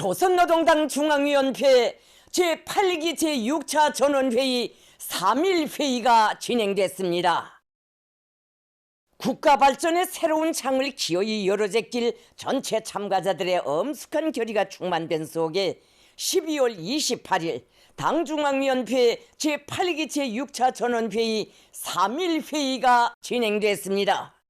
조선노동당 중앙위원회 제8기 제6차 전원회의 3.1회의가 진행됐습니다. 국가발전의 새로운 창을 기어이 열어제낄 전체 참가자들의 엄숙한 결의가 충만된 속에 12월 28일 당중앙위원회 제8기 제6차 전원회의 3.1회의가 진행됐습니다.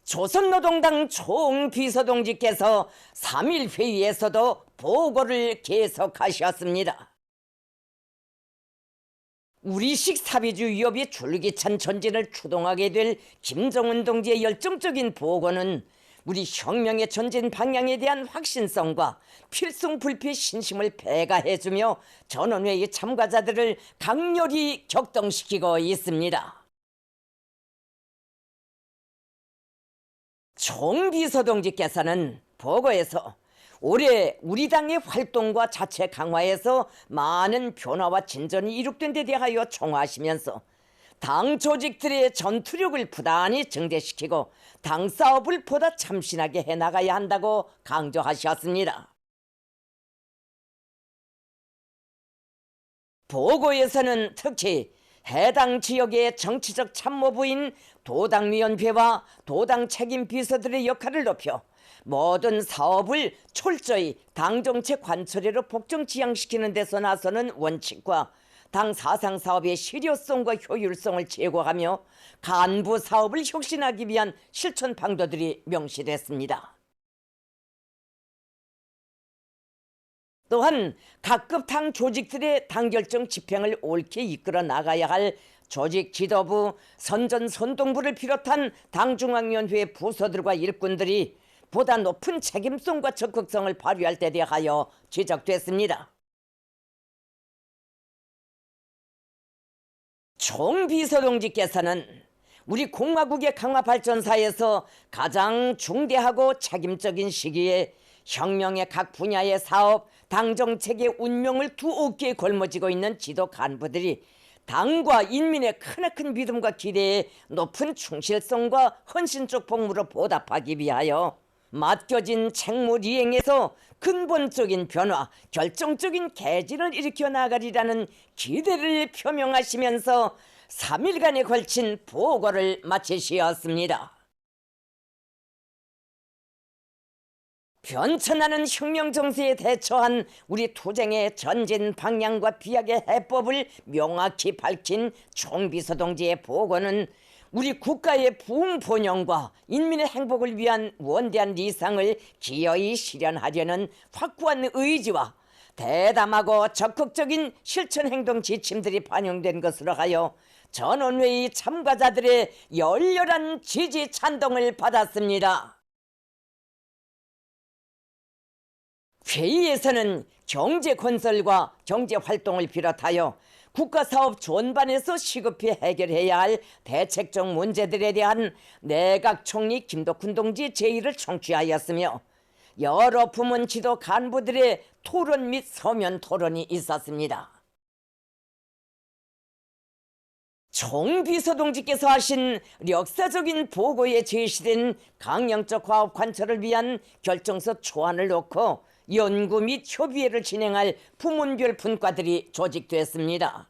조선노동당 총비서동지께서 3.1회의에서도 보고를 계속하셨습니다. 우리식 사회주의 위협이 줄기찬 전진을 추동하게 될 김정은 동지의 열정적인 보고는 우리 혁명의 전진 방향에 대한 확신성과 필승불피 신심을 배가해주며 전원회의 참가자들을 강렬히 격동시키고 있습니다. 총비서동지께서는 보고에서 올해 우리 당의 활동과 자체 강화에서 많은 변화와 진전이 이룩된 데 대하여 총화하시면서 당 조직들의 전투력을 부단히 증대시키고 당 사업을 보다 참신하게 해나가야 한다고 강조하셨습니다. 보고에서는 특히 해당 지역의 정치적 참모부인 도당위원회와 도당 책임 비서들의 역할을 높여 모든 사업을 철저히 당정책 관철회로 복정 지향시키는 데서 나서는 원칙과 당 사상 사업의 실효성과 효율성을 제고하며 간부 사업을 혁신하기 위한 실천 방도들이 명시됐습니다. 또한 각급 당 조직들의 당결정 집행을 옳게 이끌어 나가야 할 조직 지도부, 선전선동부를 비롯한 당중앙위원회 부서들과 일꾼들이 보다 높은 책임성과 적극성을 발휘할 데 대하여 지적됐습니다. 총비서동지께서는 우리 공화국의 강화 발전사에서 가장 중대하고 책임적인 시기에 혁명의 각 분야의 사업, 당정책의 운명을 두 어깨에 걸머쥐고 있는 지도 간부들이 당과 인민의 크나큰 믿음과 기대에 높은 충실성과 헌신적 복무로 보답하기 위하여 맡겨진 책무 이행에서 근본적인 변화, 결정적인 개진을 일으켜 나가리라는 기대를 표명하시면서 3일간에 걸친 보고를 마치시었습니다. 변천하는 혁명 정세에 대처한 우리 투쟁의 전진 방향과 비약의 해법을 명확히 밝힌 총비서동지의 보고는 우리 국가의 부흥 번영과 인민의 행복을 위한 원대한 리상을 기어이 실현하려는 확고한 의지와 대담하고 적극적인 실천 행동 지침들이 반영된 것으로 하여 전원회의 참가자들의 열렬한 지지 찬동을 받았습니다. 회의에서는 경제건설과 경제활동을 비롯하여 국가사업 전반에서 시급히 해결해야 할 대책적 문제들에 대한 내각 총리 김덕훈 동지 제의를 청취하였으며 여러 부문 지도 간부들의 토론 및 서면 토론이 있었습니다. 총비서동지께서 하신 역사적인 보고에 제시된 강령적 화합 관철을 위한 결정서 초안을 놓고 연구 및 협의회를 진행할 부문별 분과들이 조직됐습니다.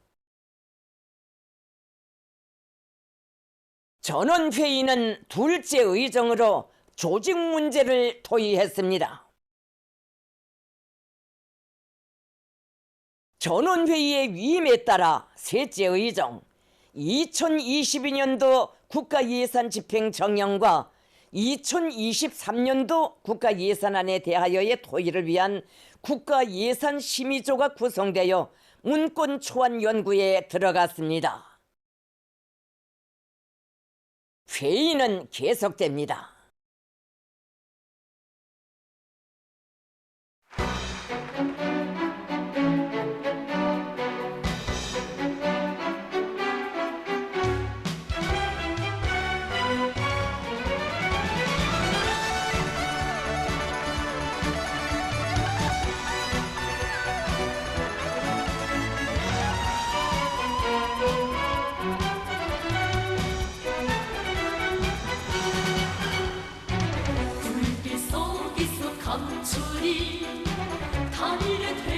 전원회의는 둘째 의정으로 조직 문제를 토의했습니다. 전원회의의 위임에 따라 셋째 의정, 2022년도 국가예산 집행 정령과 2023년도 국가예산안에 대하여의 토의를 위한 국가예산심의조가 구성되어 문건 초안 연구에 들어갔습니다. 회의는 계속됩니다. 삼촌이 다니는